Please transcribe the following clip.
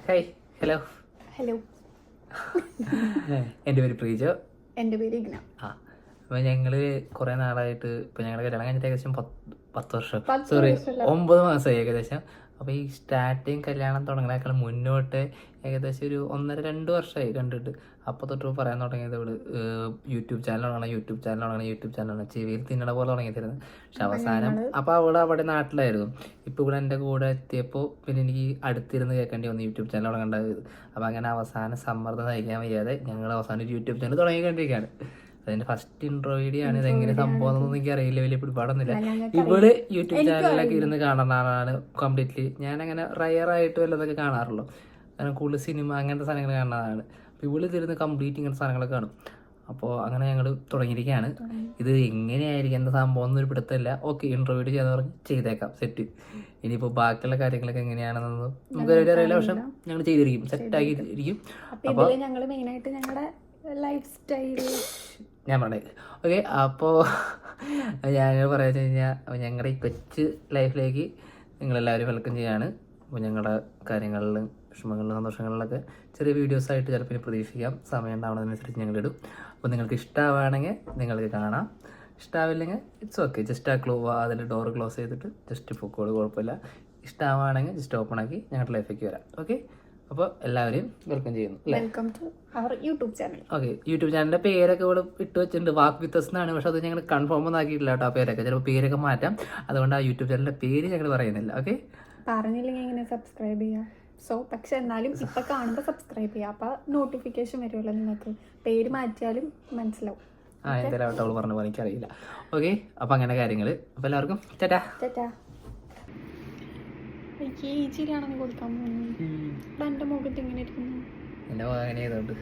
Hi hello hello. എൻ്റെ പേര് പ്രീജോ. എൻ്റെ പേര് ഇഗ്ന. അപ്പോൾ ഞങ്ങൾ കുറേ നാളായിട്ട് ഇപ്പോൾ ഞങ്ങൾ കല്യാണം കഴിഞ്ഞിട്ട് ഏകദേശം 10 വർഷം, 10 സോറി വർഷമല്ല. 9 മാസമായി ഏകദേശം. അപ്പോൾ ഈ സ്റ്റാർട്ടിങ് കല്യാണം തുടങ്ങുന്നതിനേക്കാൾ മുന്നോട്ട് ഏകദേശം ഒരു 1.5-2 വർഷമായി കണ്ടിട്ട്. അപ്പോൾ തൊട്ട് പറയാൻ തുടങ്ങിയത് ഇവിടെ യൂട്യൂബ് ചാനൽ തുടങ്ങണം ചെവിയിൽ തിന്നണ പോലെ തുടങ്ങിയിരുന്നു. പക്ഷെ അവസാനം അപ്പോൾ അവൾ അവിടെ നാട്ടിലായിരുന്നു. ഇപ്പോൾ ഇവിടെ എൻ്റെ കൂടെ എത്തിയപ്പോൾ പിന്നെ എനിക്ക് അടുത്തിരുന്ന് കേൾക്കേണ്ടി വന്നു യൂട്യൂബ് ചാനൽ തുടങ്ങേണ്ടത്. അപ്പോൾ അങ്ങനെ അവസാനം സമ്മർദ്ദം നയിക്കാൻ വയ്യാതെ ഞങ്ങൾ അവസാനം ഒരു യൂട്യൂബ് ചാനൽ തുടങ്ങിക്കൊണ്ടിരിക്കുകയാണ്. അതിന്റെ ഫസ്റ്റ് ഇൻട്രോ വീഡിയോ ആണ്. ഇത് എങ്ങനെ സംഭവം എന്നൊന്നും എനിക്ക് അറിയില്ല, വലിയ പിടിപാടൊന്നുമില്ല. ഇവള് യൂട്യൂബ് ചാനലിലൊക്കെ ഇരുന്ന് കാണുന്നതാണ് കംപ്ലീറ്റ്ലി. ഞാനങ്ങനെ റയറായിട്ട് വല്ലതൊക്കെ കാണാറുള്ളൂ, കാരണം കൂടുതൽ സിനിമ അങ്ങനത്തെ സാധനങ്ങൾ കാണുന്നതാണ്. അപ്പോൾ ഇവള് ഇതിരുന്ന് കംപ്ലീറ്റ് ഇങ്ങനത്തെ സാധനങ്ങളൊക്കെ കാണും. അപ്പോൾ അങ്ങനെ ഞങ്ങൾ തുടങ്ങിയിരിക്കുകയാണ്. ഇത് എങ്ങനെയായിരിക്കും എന്താ സംഭവം എന്നൊരു പിടുത്തമില്ല. ഓക്കെ, ഇൻട്രോ വീഡിയോ ചെയ്യാന്ന് പറഞ്ഞ് ചെയ്തേക്കാം, സെറ്റ്. ഇനിയിപ്പോൾ ബാക്കിയുള്ള കാര്യങ്ങളൊക്കെ എങ്ങനെയാണെന്നൊന്നും നമുക്ക് അറിയില്ല, പക്ഷെ ഞങ്ങൾ ചെയ്തിരിക്കും, സെറ്റാക്കിയിരിക്കും. അപ്പോൾ ഞങ്ങൾ മെയിനായിട്ട് ഞങ്ങളുടെ ലൈഫ് സ്റ്റൈൽ ഞാൻ പറഞ്ഞേ. ഓക്കെ, അപ്പോൾ ഞാൻ പറയാന്ന് വെച്ച് കഴിഞ്ഞാൽ ഞങ്ങളുടെ ഈ കൊച്ചു ലൈഫിലേക്ക് നിങ്ങളെല്ലാവരും വെൽക്കം ചെയ്യാണ്. അപ്പോൾ ഞങ്ങളുടെ കാര്യങ്ങളിലും വിഷമങ്ങളിലും സന്തോഷങ്ങളിലൊക്കെ ചെറിയ വീഡിയോസായിട്ട് ചിലപ്പോൾ പ്രതീക്ഷിക്കാം. സമയം ഉണ്ടാവുന്നതിനനുസരിച്ച് ഞങ്ങളിടും. അപ്പോൾ നിങ്ങൾക്ക് ഇഷ്ടമാവുകയാണെങ്കിൽ നിങ്ങൾക്ക് കാണാം, ഇഷ്ടമാവില്ലെങ്കിൽ ഇറ്റ്സ് ഓക്കെ. ജസ്റ്റ് അതിൽ ഡോർ ക്ലോസ് ചെയ്തിട്ട് ജസ്റ്റ് പൊക്കോളൂ, കുഴപ്പമില്ല. ഇഷ്ടമാവുകയാണെങ്കിൽ ജസ്റ്റ് ഓപ്പൺ ആക്കി ഞങ്ങളുടെ ലൈഫിലേക്ക് വരാം. ഓക്കെ, അപ്പോൾ എല്ലാവരെയും വെൽക്കം ചെയ്യുന്നു. Welcome to our YouTube channel. Okay, YouTube ചാനലിൻ്റെ പേരൊക്കെ ഇവിടെ ഇട്ട് വെച്ചിട്ടുണ്ട്, വാക്ക് വിത്ത് അസ് എന്നാണ്. പക്ഷെ അത് ഞങ്ങൾ കൺഫേം ഒന്നും ആക്കിയിട്ടില്ല കേട്ടോ. ആ പേരൊക്കെ ചിലപ്പോൾ പേരൊക്കെ മാറ്റാം, അതുകൊണ്ട് ആ യൂട്യൂബ് ചാനലിൻ്റെ പേര് ഞങ്ങൾ പറയുന്നില്ല. ഓക്കെ, പറഞ്ഞില്ലെങ്കിൽ ഇങ്ങനെ സബ്സ്ക്രൈബ് ചെയ്യാം. പക്ഷെ എന്നാലും ഇപ്പം കാണുമ്പോൾ സബ്സ്ക്രൈബ് ചെയ്യാം, അപ്പോൾ നോട്ടിഫിക്കേഷൻ വരുമല്ലോ നിങ്ങൾക്ക്. പേര് മാറ്റിയാലും മനസ്സിലാവും. എന്തായാലും അവൾ പറഞ്ഞ പോലെ എനിക്കറിയില്ല. ഓക്കെ, അപ്പോൾ അങ്ങനെ കാര്യങ്ങൾ. അപ്പോൾ എല്ലാവർക്കും ചേട്ടാ ചേട്ടാ. എനിക്ക് ഈ ചിരിയാണെന്ന് കൊടുക്കാൻ പോകുന്നു. എൻ്റെ മുഖത്ത് ഇങ്ങനെ ഇരിക്കുന്നു. എൻ്റെ അങ്ങനെ ചെയ്തോണ്ട്